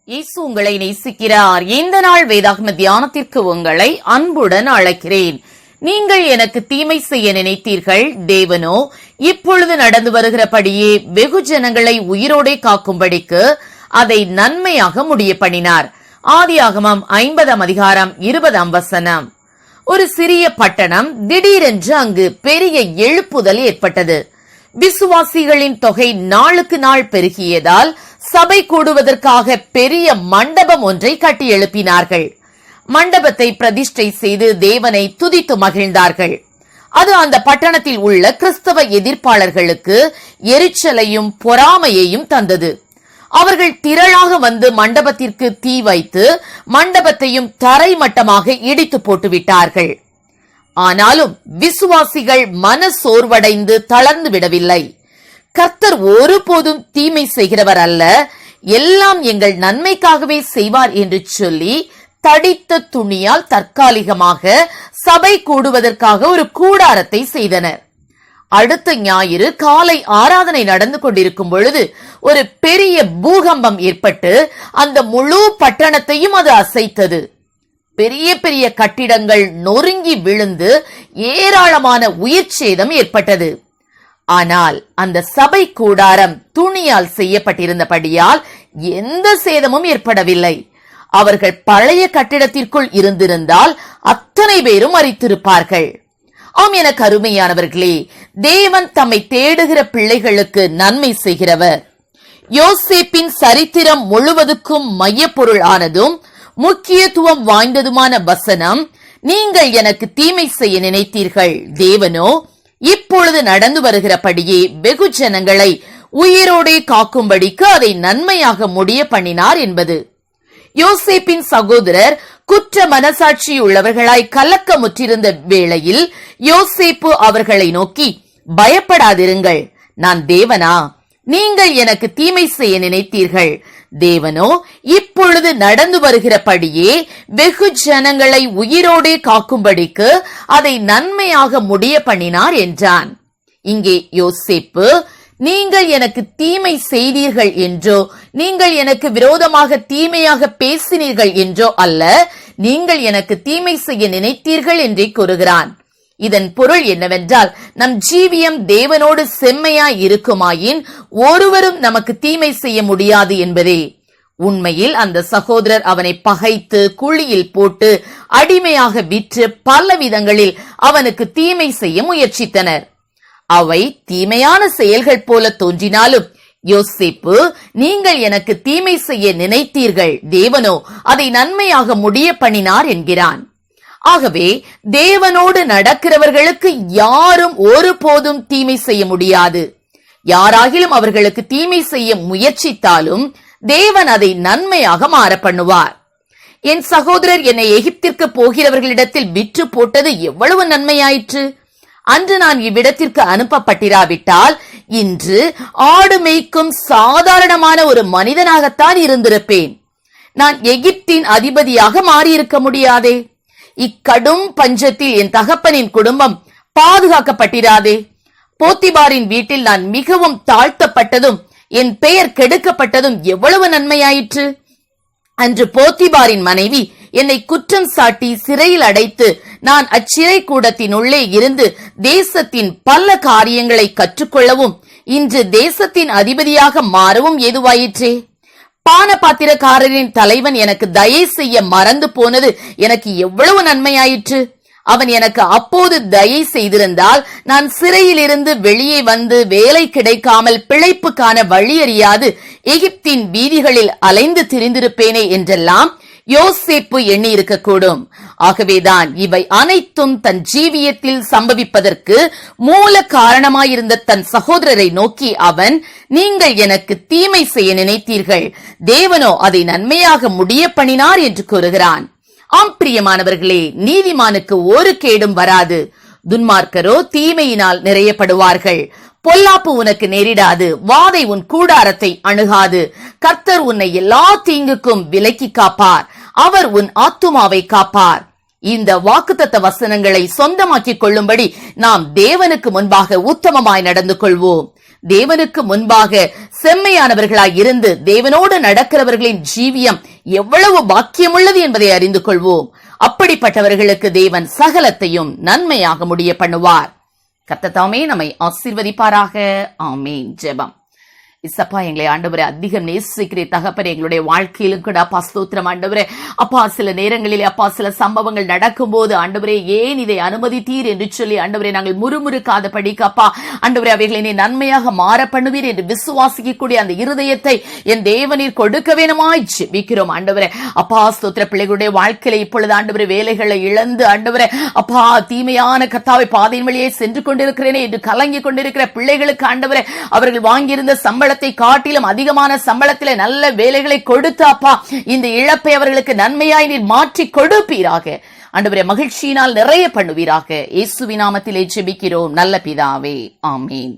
இயேசு உங்களை நேசிக்கிறார். இந்த நாள் வேதாகம தியானத்திற்கு உங்களை அன்புடன் அழைக்கிறேன். நீங்கள் எனக்கு தீமை செய்ய நினைத்தீர்கள், தேவனோ இப்பொழுது நடந்து வருகிறபடியே வெகு ஜனங்களை உயிரோடே காக்கும்படிக்கு அதை நன்மையாக முடிய பண்ணினார். ஆதியாகமம் 50 அதிகாரம் 20 வசனம். ஒரு சிறிய பட்டணம், திடீரென்று அங்கு பெரிய எழுப்புதல் ஏற்பட்டது. விசுவாசிகளின் தொகை நாளுக்கு நாள் பெருகியதால் சபை கூடுவதற்காக பெரிய மண்டபம் ஒன்றை கட்டி எழுப்பினார்கள். மண்டபத்தை பிரதிஷ்டை செய்து தேவனை துதித்து மகிழ்ந்தார்கள். அது அந்த பட்டணத்தில் உள்ள கிறிஸ்தவ எதிர்ப்பாளர்களுக்கு எரிச்சலையும் பொறாமையையும் தந்தது. அவர்கள் திரளாக வந்து மண்டபத்திற்கு தீ வைத்து மண்டபத்தையும் தரைமட்டமாக இடித்து போட்டுவிட்டார்கள். ஆனாலும் விசுவாசிகள் மன சோர்வடைந்து தளர்ந்து விடவில்லை. கர்த்தர் ஒருபோதும் தீமை செய்கிறவர் அல்ல, எல்லாம் எங்கள் நன்மைக்காகவே செய்வார் என்று சொல்லி தடித்த துணியால் தற்காலிகமாக சபை கூடுவதற்காக ஒரு கூடாரத்தை செய்தனர். அடுத்த ஞாயிறு காலை ஆராதனை நடந்து கொண்டிருக்கும் பொழுது ஒரு பெரிய பூகம்பம் ஏற்பட்டு அந்த முழு பட்டணத்தையும் அது அசைத்தது. பெரிய பெரிய கட்டிடங்கள் நொறுங்கி விழுந்து ஏராளமான உயிர் சேதம் ஏற்பட்டது. ஆனால் அந்த சபை கூடாரம் துணியால் செய்யப்பட்டிருந்தபடியால் எந்த சேதமும் ஏற்படவில்லை. அவர்கள் பழைய கட்டிடத்திற்குள் இருந்திருந்தால் அத்தனை பேரும் மரித்திருப்பார்கள். ஆம், எனக்கு அருமையானவர்களே, தேவன் தம்மை தேடுகிற பிள்ளைகளுக்கு நன்மை செய்கிறவர். யோசேப்பின் சரித்திரம் முழுவதுக்கும் மையப்பொருள் ஆனதும் முக்கியத்துவம் வாய்ந்ததுமான வசனம், நீங்கள் எனக்கு தீமை செய்ய நினைத்தீர்கள், தேவனோ இப்பொழுது நடந்து வருகிறபடியே வெகு ஜனங்களை உயிரோடே காக்கும்படிக்கு அதை நன்மையாக முடிய பண்ணினார் என்பது. யோசேப்பின் சகோதரர் குற்ற மனசாட்சி உள்ளவர்களாய் கலக்கமுற்றிருந்த வேளையில் யோசேப்பு அவர்களை நோக்கி, பயப்படாதிருங்கள், நான் தேவனா? நீங்கள் எனக்கு தீமை செய்ய நினைத்தீர்கள், தேவனோ இப்பொழுது நடந்து வருகிறபடியே வெகு ஜனங்களை உயிரோடே காக்கும்படிக்கு அதை நன்மையாக முடிய பண்ணினார் என்றான். இங்கே யோசேப்பு, நீங்கள் எனக்கு தீமை செய்தீர்கள் என்றோ, நீங்கள் எனக்கு விரோதமாக தீமையாக பேசினீர்கள் என்றோ அல்ல, நீங்கள் எனக்கு தீமை செய்ய நினைத்தீர்கள் என்றே கூறுகிறான். இதன் பொருள் என்னவென்றால், நம் ஜீவியம் தேவனோடு செம்மையாய் இருக்குமாயின் ஒருவரும் நமக்கு தீமை செய்ய முடியாது என்பதே. உண்மையில் அந்த சகோதரர் அவனை பகைத்து குழியில் போட்டு அடிமையாக விற்று பல விதங்களில் அவனுக்கு தீமை செய்ய முயற்சித்தனர். அவை தீமையான செயல்கள் போல தோன்றினாலும் யோசேப்பு, நீங்கள் எனக்கு தீமை செய்ய நினைத்தீர்கள், தேவனோ அதை நன்மையாக முடிய பண்ணினார் என்கிறான். ஆகவே தேவனோடு நடக்கிறவர்களுக்கு யாரும் ஒருபோதும் தீமை செய்ய முடியாது. யாராகிலும் அவர்களுக்கு தீமை செய்ய முயற்சித்தாலும் தேவன் அதை நன்மையாக மாற பண்ணுவார். என் சகோதரர் என்னை எகிப்திற்கு போகிறவர்களிடத்தில் விற்று போட்டது எவ்வளவு நன்மையாயிற்று! அன்று நான் இவ்விடத்திற்கு அனுப்பப்பட்டிராவிட்டால் இன்று ஆடு மேய்க்கும் சாதாரணமான ஒரு மனிதனாகத்தான் இருந்திருப்பேன். நான் எகிப்தின் அதிபதியாக மாறியிருக்க முடியாதே. இக்கடும் பஞ்சத்தில் என் தகப்பனின் குடும்பம் பாதுகாக்கப்பட்டிராதே. போத்திபாரின் வீட்டில் நான் மிகவும் தாழ்த்தப்பட்டதும் என் பெயர் கெடுக்கப்பட்டதும் எவ்வளவு நன்மையாயிற்று! அன்று போத்திபாரின் மனைவி என்னை குற்றம் சாட்டி சிறையில் அடைத்து நான் அச்சிறை கூடத்தின் உள்ளே இருந்து தேசத்தின் பல காரியங்களை கற்றுக்கொள்ளவும் இன்று தேசத்தின் அதிபதியாக மாறவும் ஏதுவாயிற்றே. பான பாத்திரக்காரரின் தலைவன் எனக்கு தயை செய்ய மறந்து போனது எனக்கு எவ்வளவு நன்மையாயிற்று! அவன் எனக்கு அப்போது தயை செய்திருந்தால் நான் சிறையில் இருந்து வெளியே வந்து வேலை கிடைக்காமல் பிழைப்புக்கான வழி அறியாது எகிப்தின் வீதிகளில் அலைந்து திரிந்திருப்பேனே என்றெல்லாம் யோசேப்பு எண்ணி இருக்கக்கூடும். ஆகவேதான் இவை அனைத்தும் தன் ஜீவியத்தில் சம்பவிப்பதற்கு மூல காரணமாயிருந்த தன் சகோதரரை நோக்கி அவன், நீங்கள் எனக்கு தீமை செய்ய நினைத்தீர்கள், தேவனோ அதை நன்மையாக முடிய பண்ணினார் என்று கூறுகிறான். ஆம் பிரியமானவர்களே, நீதிமானுக்கு ஒரு கேடும் வராது, துன்மார்க்கரோ தீமையினால் நிறையப்படுவார்கள். பொல்லாப்பு உனக்கு நேரிடாது, வாதை உன் கூடாரத்தை அணுகாது. கர்த்தர் உன்னை எல்லா தீங்குக்கும் விலக்கி காப்பார், அவர் உன் ஆத்துமாவை காப்பார். இந்த வாக்குத்தத்த வசனங்களை சொந்தமாக்கிக் கொள்ளும்படி நாம் தேவனுக்கு முன்பாக உத்தமமாய் நடந்து கொள்வோம். தேவனுக்கு முன்பாக செம்மையானவர்களாய் இருந்து தேவனோடு நடக்கிறவர்களின் ஜீவியம் எவ்வளவு பாக்கியமுள்ளது என்பதை அறிந்து கொள்வோம். அப்படிப்பட்டவர்களுக்கு தேவன் சகலத்தையும் நன்மையாக முடிய பண்ணுவார். கர்த்தர் தாமே நம்மை ஆசீர்வதிப்பாராக. ஆமென். ஜெபம். இசப்பா, எங்களை ஆண்டவரே அதிகம் நேசிக்கிற தகப்பனே, எங்களுடைய வாழ்க்கையிலும் கூட அப்பா ஸ்தோத்திரம் ஆண்டவரே. அப்பா சில நேரங்களிலே அப்பா சில சம்பவங்கள் நடக்கும் போது ஆண்டவரே ஏன் இதை அனுமதித்தீர் என்று சொல்லி ஆண்டவரே நாங்கள் முறுமுறுக்காத படிக்க அப்பா ஆண்டவரே அவைகளை நீ நன்மையாக மாற பண்ணுவீர் என்று விசுவாசிக்கக்கூடிய அந்த இருதயத்தை என் தேவனீர் கொடுக்க வேணுமாய் ஜெபிக்கிறோம் ஆண்டவரே. அப்பா ஸ்தோத்திர பிள்ளைகளுடைய வாழ்க்கையில இப்பொழுது ஆண்டவரே வேலைகளை இழந்து ஆண்டவரே அப்பா தீமையான கர்த்தாவை பாதையின் வழியே சென்று கொண்டிருக்கிறேனே என்று கலங்கி கொண்டிருக்கிற பிள்ளைகளுக்கு ஆண்டவரே அவர்கள் வாங்கியிருந்த சம்பளத்தை காட்டிலும் அதிகமான சம்பளத்திலே நல்ல வேலைகளை கொடுத்து அப்பா இந்த இழப்பை அவர்களுக்கு நன்மையாய் நீர் மாற்றி கொடுப்பீராக. ஆண்டவரே மகிழ்ச்சியினால் நிறைய பண்ணுவீராக. இயேசுவின் நாமத்திலே ஜெபிக்கிறோம் நல்ல பிதாவே. ஆமென்.